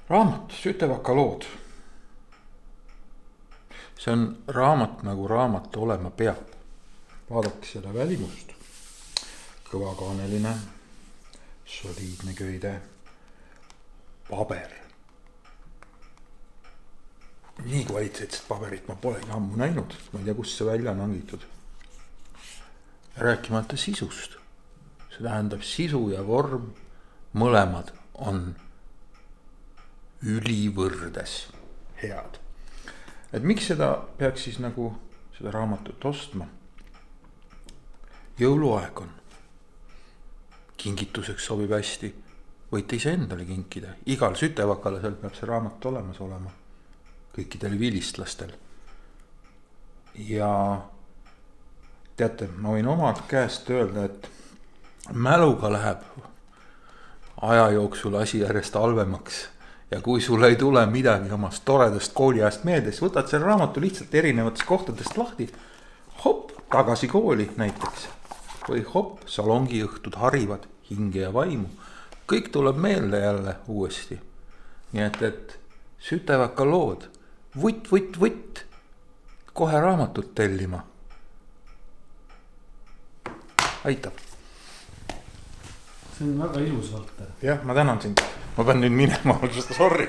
raamat Sütevaka lood. See on raamat nagu raamat olema peab. Vaadake seda välimust. Kõvakaaneline, soliidne köide, paber. Nii kvaliteetset paberit ma polegi ammu näinud. Ma ei tea, kus see välja on hangitud. Rääkimata sisust. See tähendab sisu ja vorm. Mõlemad on ülivõrdes head. Et miks seda peaks siis nagu seda raamatut ostma? Jõuluaeg on. Kingituseks sobib hästi. Võite ise endale kinkida. Igal Sütevakale seal peab see raamat olemas olema. Kõikidel vilistlastel. Ja teate, ma võin omad käest öelda, et mäluga läheb aja jooksul asi järjest halvemaks. Ja kui sul ei tule midagi omast toredast kooliajast meelde, siis võtad selle raamatu lihtsalt erinevatest kohtadest lahti. Hopp, tagasi kooli näiteks. Või hopp, salongi õhtud harivad hinge ja vaimu. Kõik tuleb meelde jälle uuesti. Nii et Sütevaka lood. Vutt. Kohe raamatut tellima. Aitab. See on väga ilus, Valter. Jah, ma tänan sind. Ma pean nüüd minema, sorry.